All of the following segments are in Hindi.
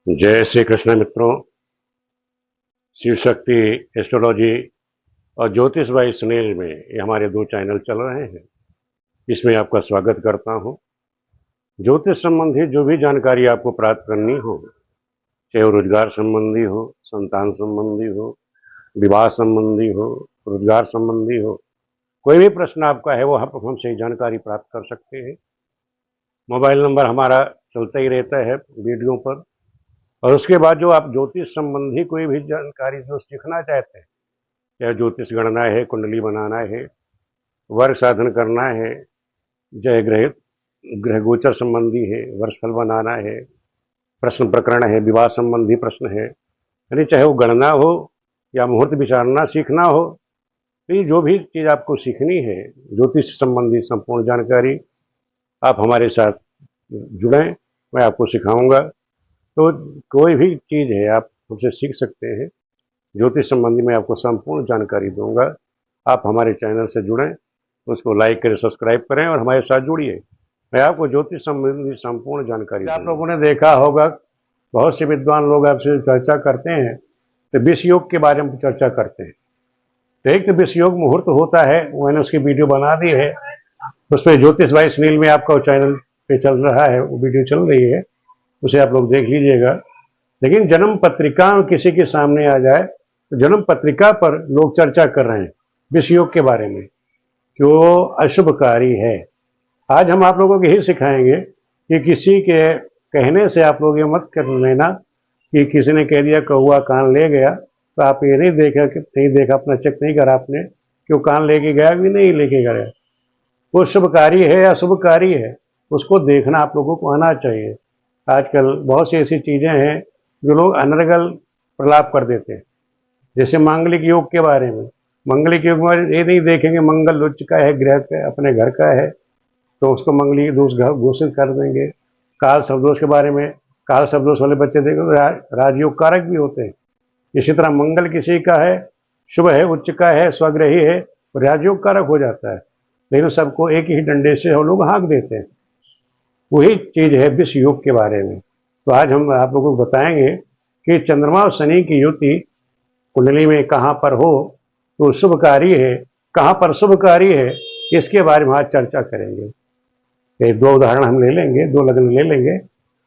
जय श्री कृष्ण मित्रों। शिव शक्ति एस्ट्रोलॉजी और ज्योतिष भाई सुनील में ये हमारे दो चैनल चल रहे हैं। इसमें आपका स्वागत करता हूं। ज्योतिष संबंधी जो भी जानकारी आपको प्राप्त करनी हो, चाहे वो रोजगार संबंधी हो, संतान संबंधी हो, विवाह संबंधी हो, रोजगार संबंधी हो, कोई भी प्रश्न आपका है वो आप हमसे जानकारी प्राप्त कर सकते हैं। मोबाइल नंबर हमारा चलता ही रहता है वीडियो पर। और उसके बाद जो आप ज्योतिष संबंधी कोई भी जानकारी जो सीखना चाहते हैं, चाहे ज्योतिष गणना है, कुंडली बनाना है, वर्ग साधन करना है, जय ग्रह ग्रह गोचर संबंधी है, वर्षफल बनाना है, प्रश्न प्रकरण है, विवाह संबंधी प्रश्न है, यानी चाहे वो गणना हो या मुहूर्त विचारना सीखना हो, तो ये जो भी चीज़ आपको सीखनी है ज्योतिष संबंधी संपूर्ण जानकारी, आप हमारे साथ जुड़ें, मैं आपको सिखाऊंगा। तो कोई भी चीज़ है आप हमसे सीख सकते हैं। ज्योतिष संबंधी मैं आपको संपूर्ण जानकारी दूंगा। आप हमारे चैनल से जुड़ें, उसको लाइक करें, सब्सक्राइब करें और हमारे साथ जुड़िए। मैं आपको ज्योतिष संबंधी संपूर्ण जानकारी आप लोगों ने देखा होगा, बहुत से विद्वान लोग आपसे चर्चा करते हैं तो विष योग के बारे में चर्चा करते हैं। तो एक तो विष योग मुहूर्त होता है, मैंने उसकी वीडियो बना दी है, उसमें ज्योतिष भाई सुनील में आपका चैनल पे चल रहा है, वो वीडियो चल रही है, उसे आप लोग देख लीजिएगा। लेकिन जन्म पत्रिका किसी के सामने आ जाए तो जन्म पत्रिका पर लोग चर्चा कर रहे हैं विष योग के बारे में कि वो अशुभकारी है। आज हम आप लोगों को यही सिखाएंगे कि किसी के कहने से आप लोग ये मत कर लेना कि किसी ने कह दिया कौआ कान ले गया, तो आप ये नहीं देखा, अपना चेक नहीं करा आपने कि वो कान लेके गया कि नहीं लेके गया, वो शुभकारी है या शुभकारी है, उसको देखना आप लोगों को आना चाहिए। आजकल बहुत सी ऐसी चीज़ें हैं जो लोग अनर्गल प्रलाप कर देते हैं, जैसे मांगलिक योग के बारे में। मांगलिक योग में ये नहीं देखेंगे मंगल उच्च का है, ग्रह का अपने घर का है, तो उसको मंगली दोष घोषित कर देंगे। काल शब्दोष के बारे में, काल शब्दोष वाले बच्चे देखो राजयोग कारक भी होते हैं। इसी तरह मंगल किसी का है, शुभ है, उच्च का है, स्वग्रही है, तो राजयोग कारक हो जाता है। लेकिन सबको एक ही डंडे से हम लोग हाँक देते हैं। वही चीज है विष योग के बारे में। तो आज हम आप लोगों को बताएंगे कि चंद्रमा और शनि की युति कुंडली में कहाँ पर हो तो शुभकारी है, कहाँ पर शुभकारी है, इसके बारे में आज चर्चा करेंगे। ये दो उदाहरण हम ले लेंगे, दो लग्न ले लेंगे,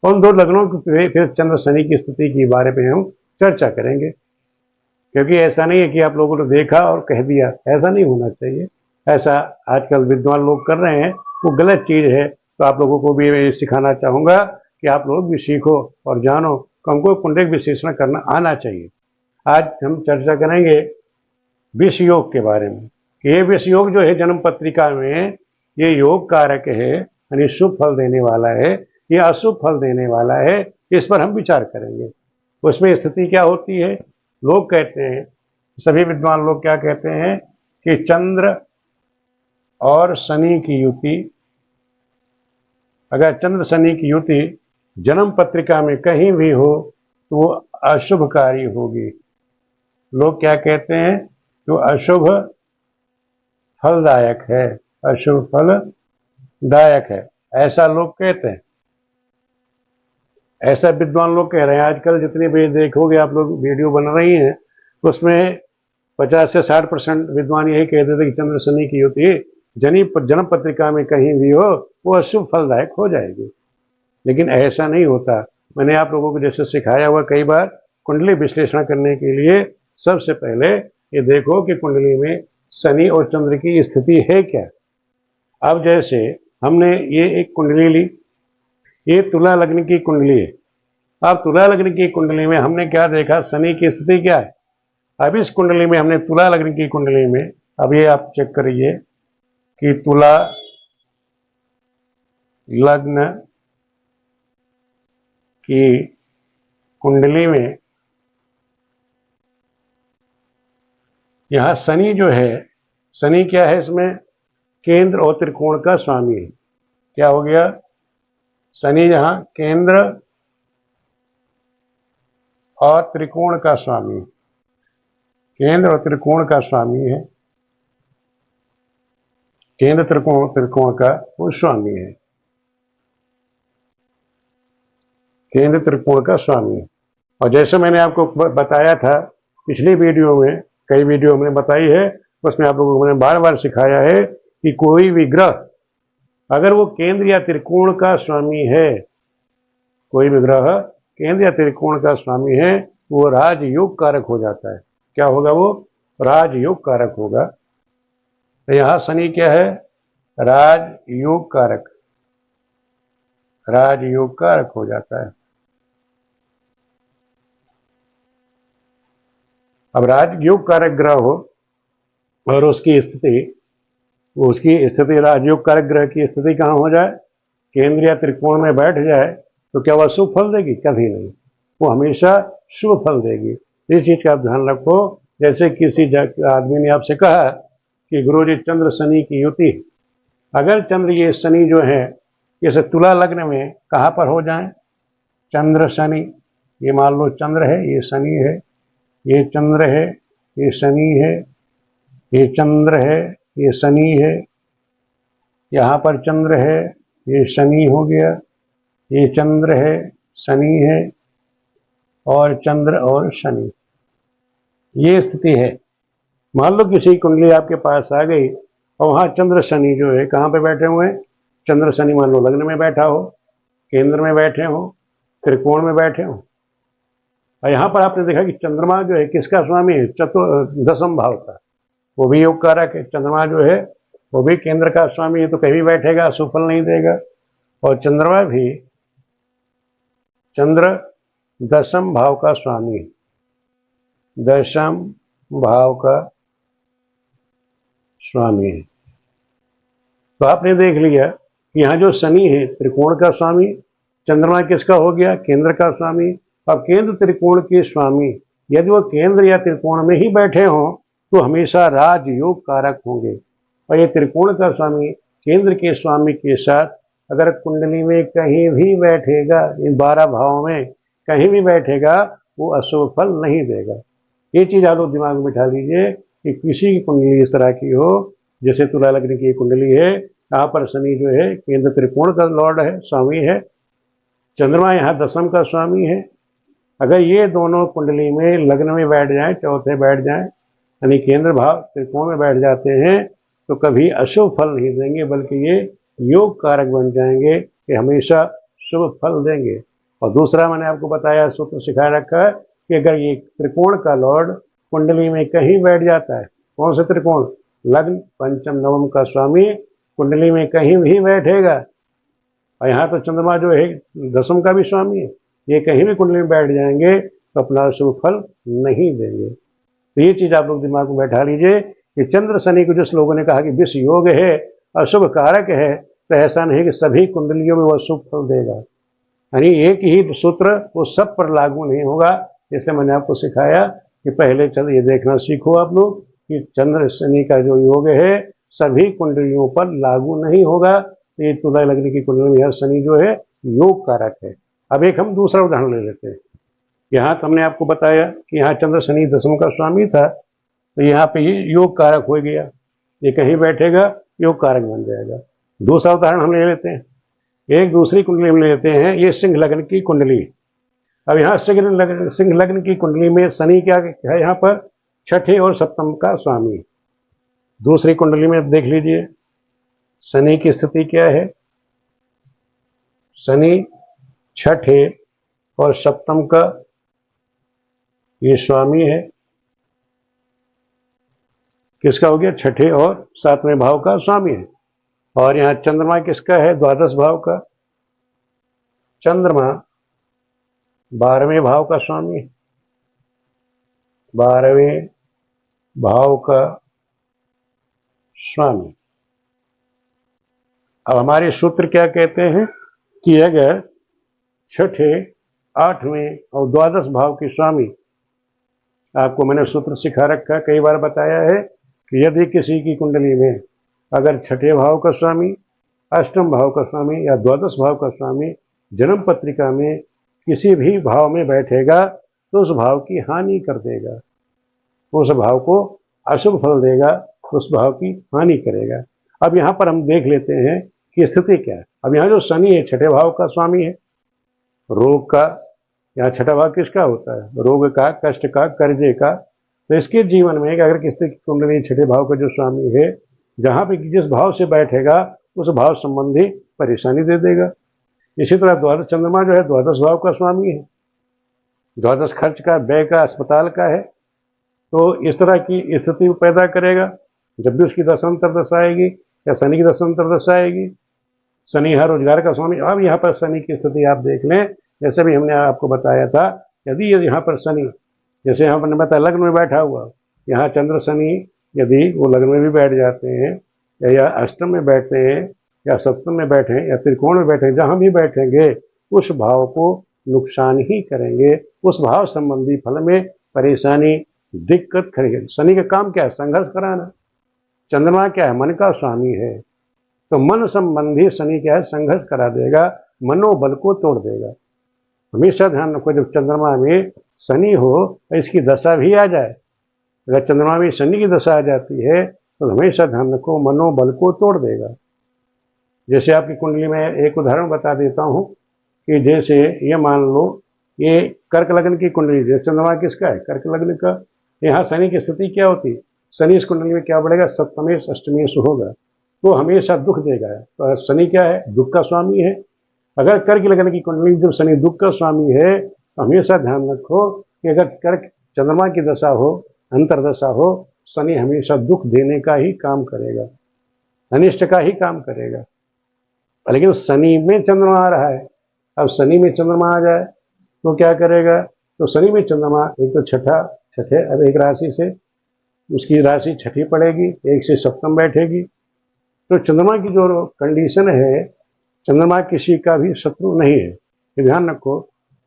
उन दो लग्नों की फिर चंद्र शनि की स्थिति के बारे में हम चर्चा करेंगे। क्योंकि ऐसा नहीं है कि आप लोगों ने देखा और कह दिया, ऐसा नहीं होना चाहिए। ऐसा आजकल विद्वान लोग कर रहे हैं, वो गलत चीज़ है। तो आप लोगों को भी ये सिखाना चाहूँगा कि आप लोग भी सीखो और जानो कि हमको कुंडली विश्लेषण करना आना चाहिए। आज हम चर्चा करेंगे विष योग के बारे में कि ये विष योग जो है जन्म पत्रिका में ये योग कारक है, यानी शुभ फल देने वाला है या अशुभ फल देने वाला है, इस पर हम विचार करेंगे। उसमें स्थिति क्या होती है, लोग कहते हैं, सभी विद्वान लोग क्या कहते हैं कि चंद्र और शनि की युति, अगर चंद्र शनि की युति जन्म पत्रिका में कहीं भी हो तो वो अशुभकारी होगी। लोग क्या कहते हैं, तो अशुभ फलदायक है, अशुभ फलदायक है, ऐसा लोग कहते हैं। ऐसा विद्वान लोग कह रहे हैं। आजकल जितनी भी देखोगे आप लोग वीडियो बन रही हैं, उसमें 50 से 60% विद्वान यही कहते थे कि चंद्र शनि की युति जन्म पत्रिका में कहीं भी हो वो अशुभ फलदायक हो जाएगी। लेकिन ऐसा नहीं होता। मैंने आप लोगों को जैसे सिखाया हुआ कई बार, कुंडली विश्लेषण करने के लिए सबसे पहले ये देखो कि कुंडली में शनि और चंद्र की स्थिति है क्या। अब जैसे हमने ये एक कुंडली ली, ये तुला लग्न की कुंडली है। अब तुला लग्न की कुंडली में हमने क्या देखा, शनि की स्थिति क्या है। अब इस कुंडली में हमने तुला लग्न की कुंडली में, अब ये आप चेक करिए कि तुला लग्न की कुंडली में यहां शनि जो है, शनि क्या है, इसमें केंद्र और त्रिकोण का स्वामी है। क्या हो गया, शनि यहां केंद्र और त्रिकोण का स्वामी है, केंद्र और त्रिकोण का स्वामी है, केंद्र त्रिकोण का वो स्वामी है। केंद्र त्रिकोण का स्वामी। और जैसे मैंने आपको बताया था पिछली वीडियो में, कई वीडियो में बताई है, उसमें आप लोगों को मैंने बार बार सिखाया है कि कोई भी ग्रह अगर वो केंद्र या त्रिकोण का स्वामी है, कोई भी ग्रह केंद्र या त्रिकोण का स्वामी है, वो राजयोग कारक हो जाता है। क्या होगा? वो राजयोग कारक होगा। तो यहां शनि क्या है? राजयोग कारक, राजयोग कारक हो जाता है। अब राजयोग कारक ग्रह हो और उसकी स्थिति राजयोग कारक ग्रह की स्थिति कहाँ हो जाए? केंद्र या त्रिकोण में बैठ जाए, तो क्या वह शुभ फल देगी? कभी नहीं, वो हमेशा शुभ फल देगी। इस चीज का आप ध्यान रखो। जैसे किसी आदमी ने आपसे कहा कि गुरुजी चंद्र शनि की युति, अगर चंद्र ये शनि जो है जैसे तुला लग्न में कहाँ पर हो जाए? चंद्र शनि, ये मान लो चंद्र है, ये शनि है, ये चंद्र है, ये शनि है, ये चंद्र है, ये शनि है, यहाँ पर चंद्र है, ये शनि हो गया, ये चंद्र है, शनि है, और चंद्र और शनि, ये स्थिति है। मान लो किसी कुंडली आपके पास आ गई और वहाँ चंद्र शनि जो है कहाँ पे बैठे हुए हैं? चंद्र शनि मान लो लग्न में बैठा हो, केंद्र में बैठे हो, त्रिकोण में बैठे हो। और यहाँ पर आपने देखा कि चंद्रमा जो है किसका स्वामी है? दसम भाव का, वो भी योग कारक है। चंद्रमा जो है वो भी केंद्र का स्वामी है, तो कहीं बैठेगा सुफल नहीं देगा। और चंद्रमा भी, चंद्र दशम भाव का स्वामी है, दशम भाव का स्वामी है। तो आपने देख लिया कि यहाँ जो शनि है त्रिकोण का स्वामी, चंद्रमा किसका हो गया? केंद्र का स्वामी। अब केंद्र त्रिकोण के स्वामी यदि वो केंद्र या त्रिकोण में ही बैठे हों तो हमेशा राजयोग कारक होंगे। और ये त्रिकोण का स्वामी केंद्र के स्वामी के साथ अगर कुंडली में कहीं भी बैठेगा, इन 12 भावों में कहीं भी बैठेगा, वो अशुभ फल नहीं देगा। ये चीज आप लोग दिमाग में बिठा लीजिए कि किसी की कुंडली इस तरह की हो, जैसे तुला लग्न की कुंडली है, यहाँ पर शनि जो है केंद्र त्रिकोण का लॉर्ड है, स्वामी है, चंद्रमा यहाँ दशम का स्वामी है। अगर ये दोनों कुंडली में लग्न में बैठ जाएं, चौथे बैठ जाएं, यानी केंद्र भाव त्रिकोण में बैठ जाते हैं, तो कभी अशुभ फल नहीं देंगे, बल्कि ये योग कारक बन जाएंगे कि हमेशा शुभ फल देंगे। और दूसरा मैंने आपको बताया, सूत्र सिखा रखा है कि अगर ये त्रिकोण का लॉर्ड कुंडली में कहीं बैठ जाता है, कौन से त्रिकोण? लग्न पंचम नवम का स्वामी कुंडली में कहीं भी बैठेगा, और यहाँ तो चंद्रमा जो है दसम का भी स्वामी है, ये कहीं भी कुंडली में बैठ जाएंगे तो अपना शुभ फल नहीं देंगे। तो ये चीज आप लोग दिमाग में बैठा लीजिए कि चंद्र शनि को जिस लोगों ने कहा कि विष योग है, अशुभ कारक है, तो ऐसा नहीं कि सभी कुंडलियों में वह शुभ फल देगा। यानी एक ही सूत्र वो सब पर लागू नहीं होगा। इसलिए मैंने आपको सिखाया कि पहले चल ये देखना सीखो आप लोग कि चंद्र शनि का जो योग है सभी कुंडलियों पर लागू नहीं होगा। ये तुला लग्न की कुंडली में शनि जो है योग कारक है। अब एक हम दूसरा उदाहरण ले लेते हैं। यहाँ तो हमने आपको बताया कि यहाँ चंद्र शनि दशम का स्वामी था, तो यहाँ पे ये योग कारक हो गया, ये कहीं बैठेगा योग कारक बन जाएगा। दूसरा उदाहरण हम ले लेते हैं, एक दूसरी कुंडली में लेते हैं, ये सिंह लग्न की कुंडली। अब यहाँ सिंह लग्न की कुंडली में शनि क्या है? यहाँ पर छठे और सप्तम का स्वामी। दूसरी कुंडली में देख लीजिए शनि की स्थिति क्या है। शनि छठे और सप्तम का ये स्वामी है, किसका हो गया? छठे और सातवें भाव का स्वामी है। और यहाँ चंद्रमा किसका है? द्वादश भाव का। चंद्रमा 12वें भाव का स्वामी है, 12वें भाव का स्वामी। अब हमारे सूत्र क्या कहते हैं कि अगर छठे, 8वें और द्वादश भाव के स्वामी, आपको मैंने सूत्र सिखा रखा, कई बार बताया है कि यदि किसी की कुंडली में अगर छठे भाव का स्वामी, अष्टम भाव का स्वामी या द्वादश भाव का स्वामी जन्म पत्रिका में किसी भी भाव में बैठेगा तो उस भाव की हानि कर देगा, उस भाव को अशुभ फल देगा, उस भाव की हानि करेगा। अब यहाँ पर हम देख लेते हैं कि स्थिति क्या है। अब यहाँ जो शनि है छठे भाव का स्वामी है, रोग का, यहाँ छठा भाव किसका होता है? रोग का, कष्ट का, कर्जे का। तो इसके जीवन में अगर किसी की कुंडली छठे भाव का जो स्वामी है, जहाँ पे जिस भाव से बैठेगा उस भाव संबंधी परेशानी दे देगा। इसी तरह द्वादश चंद्रमा जो है द्वादश भाव का स्वामी है, द्वादश खर्च का, व्यय का, अस्पताल का है। तो इस तरह की स्थिति पैदा करेगा। जब भी उसकी दशांतर दशा आएगी या शनि की दशांतर दशा आएगी, शनि है रोजगार का स्वामी। अब यहाँ पर शनि की स्थिति आप देख लें, जैसे भी हमने आपको बताया था, यदि यहाँ पर शनि, जैसे हमने बताया लग्न में बैठा हुआ, यहाँ चंद्र शनि यदि वो लग्न में भी बैठ जाते हैं या अष्टम में बैठते हैं या सप्तम में बैठे या त्रिकोण में बैठे, जहाँ भी बैठेंगे उस भाव को नुकसान ही करेंगे, उस भाव संबंधी फल में परेशानी, दिक्कत करेंगे। शनि का काम क्या है? संघर्ष कराना। चंद्रमा क्या है? मन का स्वामी है। तो मन संबंधी शनि क्या है? संघर्ष करा देगा, मनोबल को तोड़ देगा। हमेशा ध्यान रखो, जब चंद्रमा में शनि हो तो इसकी दशा भी आ जाए, अगर चंद्रमा में शनि की दशा आ जाती है तो हमेशा ध्यान रखो मनोबल को तोड़ देगा। जैसे आपकी कुंडली में एक उदाहरण बता देता हूँ कि जैसे ये मान लो ये कर्क लग्न की कुंडली, जैसे चंद्रमा किसका है? कर्क लग्न का। यहाँ शनि की स्थिति क्या होती? शनि इस कुंडली में क्या बढ़ेगा? सप्तमेश अष्टमेश होगा, तो हमेशा दुख देगा। तो शनि क्या है? दुख का स्वामी है। अगर कर्क लग्न की कुंडली जब शनि दुख का स्वामी है तो हमेशा ध्यान रखो कि अगर कर्क चंद्रमा की दशा हो, अंतरदशा हो, शनि हमेशा दुख देने का ही काम करेगा, अनिष्ट का ही काम करेगा। लेकिन शनि में चंद्रमा आ रहा है, अब शनि में चंद्रमा आ जाए तो क्या करेगा? तो शनि में चंद्रमा एक तो छठे, अब एक राशि से उसकी राशि छठी पड़ेगी, एक से सप्तम बैठेगी। तो चंद्रमा की जो कंडीशन है, चंद्रमा किसी का भी शत्रु नहीं है, ध्यान रखो।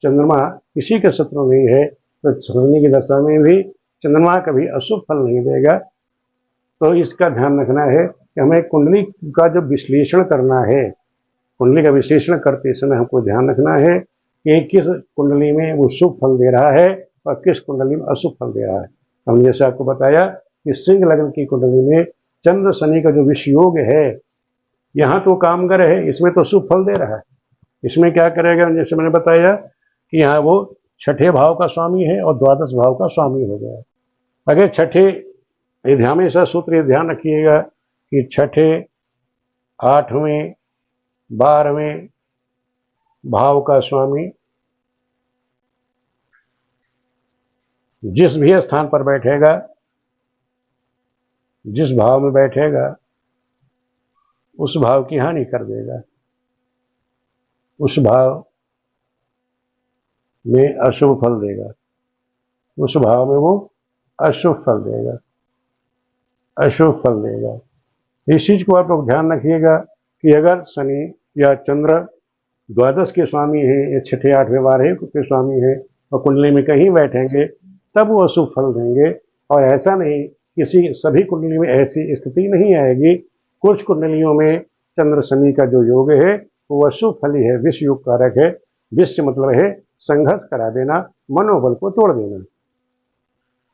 चंद्रमा किसी का शत्रु नहीं है, तो शनि की दशा में भी चंद्रमा कभी अशुभ फल नहीं देगा। तो इसका ध्यान रखना है कि हमें कुंडली का जो विश्लेषण करना है, कुंडली का विश्लेषण करते समय हमको ध्यान रखना है कि किस कुंडली में वो शुभ फल दे रहा है और किस कुंडली में अशुभ फल दे रहा है। हमने जैसे आपको बताया कि सिंह लग्न की कुंडली में चंद्र शनि का जो विषय योग है, यहाँ तो कामगर है, इसमें तो शुभ फल दे रहा है। इसमें क्या करेगा? जैसे मैंने बताया कि यहाँ वो छठे भाव का स्वामी है और द्वादश भाव का स्वामी हो गया। अगर छठे, हमेशा सूत्र ध्यान रखिएगा कि छठे, 8वें, 12वें भाव का स्वामी जिस भी स्थान पर बैठेगा, जिस भाव में बैठेगा उस भाव की हानि कर देगा, उस भाव में अशुभ फल देगा, उस भाव में वो अशुभ फल देगा, अशुभ फल देगा। इस चीज को आप लोग ध्यान रखिएगा कि अगर शनि या चंद्र द्वादश के स्वामी हैं या छठे, 8वें, 12वें के स्वामी हैं और कुंडली में कहीं बैठेंगे तब वो अशुभ फल देंगे। और ऐसा नहीं, सभी कुंडली में ऐसी स्थिति नहीं आएगी। कुछ कुंडलियों में चंद्र शनि का जो योग है वो अशुभ फल ही है, विष योग कारक है। विष मतलब है संघर्ष करा देना, मनोबल को तोड़ देना।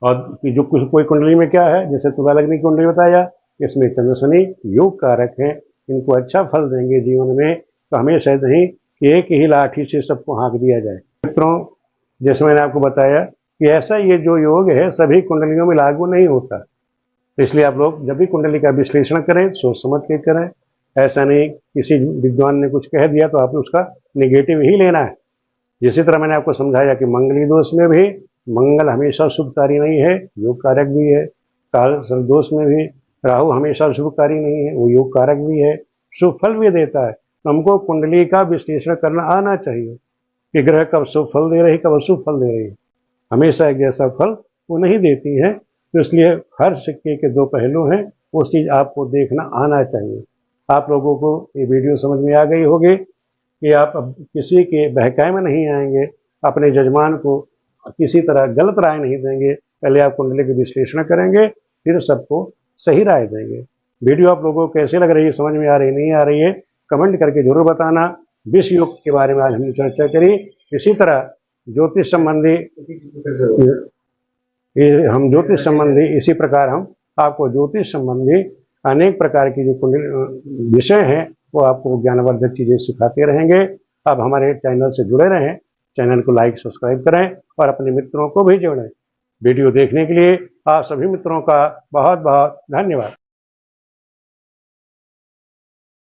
और जो कोई कुंडली में क्या है, जैसे तुला लग्न की कुंडली बताया, इसमें चंद्र शनि योग कारक है, इनको अच्छा फल देंगे जीवन में। तो हमेशा नहीं कि एक ही लाठी से सबको हाँक दिया जाए। मित्रों, जैसे मैंने आपको बताया कि ऐसा ये जो योग है सभी कुंडलियों में लागू नहीं होता, तो इसलिए आप लोग जब भी कुंडली का विश्लेषण करें सोच समझ के करें। ऐसा नहीं किसी विद्वान ने कुछ कह दिया तो आपने उसका निगेटिव ही लेना है। इसी तरह मैंने आपको समझाया कि मंगली दोष में भी मंगल हमेशा शुभकारी नहीं है, योग कारक भी है। काल दोष में भी राहु हमेशा शुभकारी नहीं है, वो योग कारक भी है, शुभ फल भी देता है। तो हमको कुंडली का विश्लेषण करना आना चाहिए कि ग्रह कब शुभ फल दे रही, कब अशुभ फल दे रही है। हमेशा एक जैसा फल वो नहीं देती है। तो इसलिए हर सिक्के के दो पहलू हैं, उस चीज़ आपको देखना आना चाहिए। आप लोगों को ये वीडियो समझ में आ गई होगी कि आप अब किसी के बहकाए में नहीं आएंगे, अपने जजमान को किसी तरह गलत राय नहीं देंगे। पहले आप कुंडली के विश्लेषण करेंगे, फिर सबको सही राय देंगे। वीडियो आप लोगों को कैसे लग रही है, समझ में आ रही नहीं आ रही है, कमेंट करके जरूर बताना। विष योग के बारे में आज हमने चर्चा करी। इसी तरह ज्योतिष संबंधी ज्योतिष संबंधी इसी प्रकार हम आपको ज्योतिष संबंधी अनेक प्रकार की जो विषय हैं वो आपको ज्ञानवर्धक चीजें सिखाते रहेंगे। आप हमारे चैनल से जुड़े रहें, चैनल को लाइक सब्सक्राइब करें और अपने मित्रों को भी जोड़ें। वीडियो देखने के लिए आप सभी मित्रों का बहुत बहुत धन्यवाद।